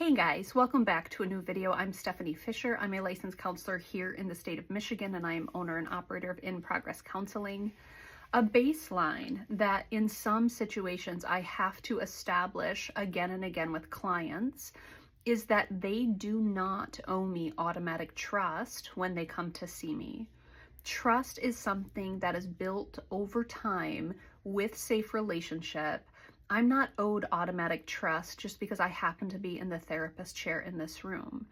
Hey guys, welcome back to a new video. I'm Stephanie Fisher. I'm a licensed counselor here in the state of Michigan, and I am owner and operator of In Progress Counseling. A baseline that in some situations I have to establish again and again with clients is that they do not owe me automatic trust when they come to see me. Trust is something that is built over time with safe relationship. I'm not owed automatic trust just because I happen to be in the therapist chair in this room.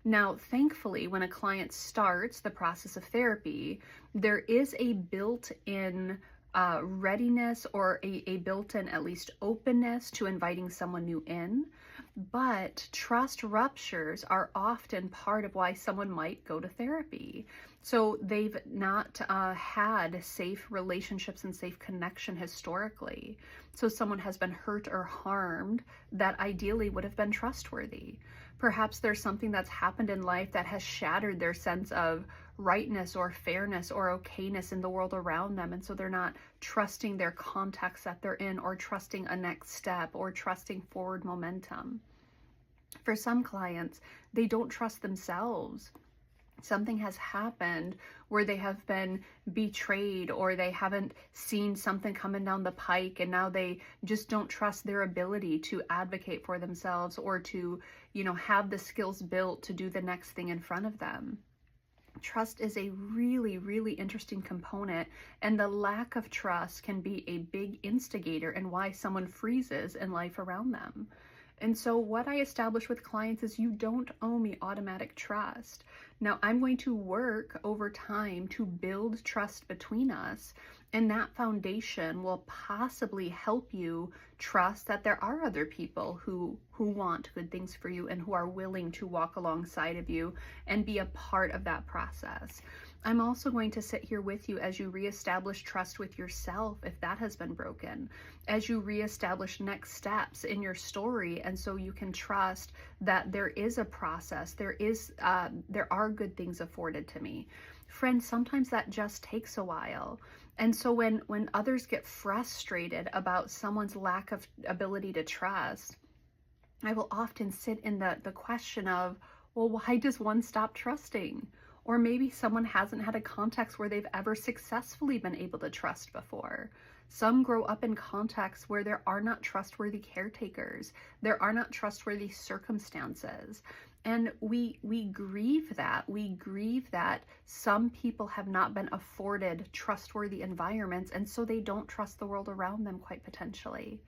Now, thankfully, when a client starts the process of therapy, there is a built-in readiness or a built-in at least openness to inviting someone new in. But trust ruptures are often part of why someone might go to therapy. So they've not had safe relationships and safe connection historically. So someone has been hurt or harmed that ideally would have been trustworthy. Perhaps there's something that's happened in life that has shattered their sense of rightness or fairness or okayness in the world around them. And so they're not trusting their context that they're in, or trusting a next step, or trusting forward momentum. For some clients, they don't trust themselves. Something has happened where they have been betrayed, or they haven't seen something coming down the pike, and now they just don't trust their ability to advocate for themselves or to, have the skills built to do the next thing in front of them. Trust is a really, really interesting component, and the lack of trust can be a big instigator in why someone freezes in life around them. And so what I establish with clients is you don't owe me automatic trust. Now, I'm going to work over time to build trust between us, and that foundation will possibly help you trust that there are other people who want good things for you and who are willing to walk alongside of you and be a part of that process. I'm also going to sit here with you as you reestablish trust with yourself if that has been broken, as you reestablish next steps in your story, and so you can trust that there is a process, there are good things afforded to me. Friends, sometimes that just takes a while. And so when others get frustrated about someone's lack of ability to trust, I will often sit in the question of, well, why does one stop trusting? Or maybe someone hasn't had a context where they've ever successfully been able to trust before. Some grow up in contexts where there are not trustworthy caretakers. There are not trustworthy circumstances. And we grieve that. We grieve that some people have not been afforded trustworthy environments, and so they don't trust the world around them quite potentially.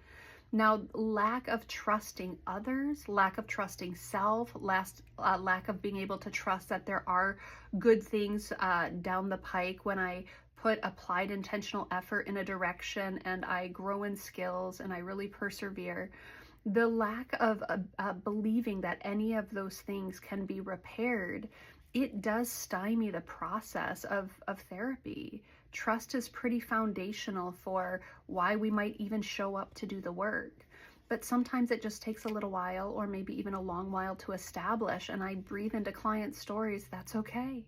Now, lack of trusting others, lack of trusting self, lack of being able to trust that there are good things down the pike when I put applied intentional effort in a direction and I grow in skills and I really persevere. The lack of believing that any of those things can be repaired, it does stymie the process of therapy. Trust is pretty foundational for why we might even show up to do the work. But sometimes it just takes a little while, or maybe even a long while, to establish, and I breathe into client stories. That's okay.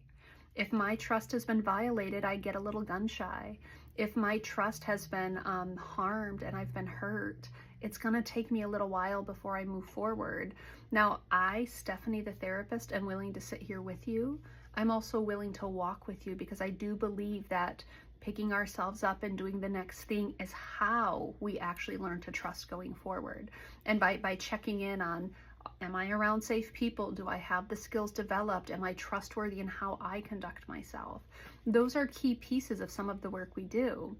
If my trust has been violated, I get a little gun shy. If my trust has been harmed and I've been hurt, it's going to take me a little while before I move forward. Now, I, Stephanie the therapist, am willing to sit here with you. I'm also willing to walk with you because I do believe that picking ourselves up and doing the next thing is how we actually learn to trust going forward. And by checking in on, am I around safe people? Do I have the skills developed? Am I trustworthy in how I conduct myself? Those are key pieces of some of the work we do.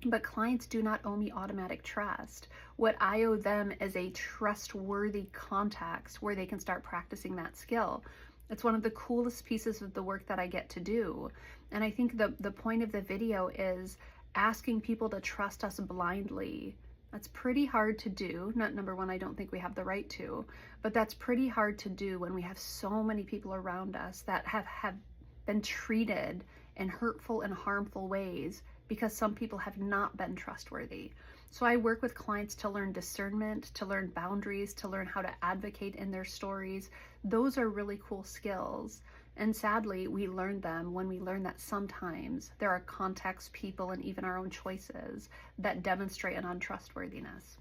But clients do not owe me automatic trust. What I owe them is a trustworthy context where they can start practicing that skill. It's one of the coolest pieces of the work that I get to do. And I think the point of the video is asking people to trust us blindly. That's pretty hard to do. Number one, I don't think we have the right to, but that's pretty hard to do when we have so many people around us that have been treated in hurtful and harmful ways because some people have not been trustworthy. So I work with clients to learn discernment, to learn boundaries, to learn how to advocate in their stories. Those are really cool skills. And sadly, we learn them when we learn that sometimes there are contexts, people, and even our own choices that demonstrate an untrustworthiness.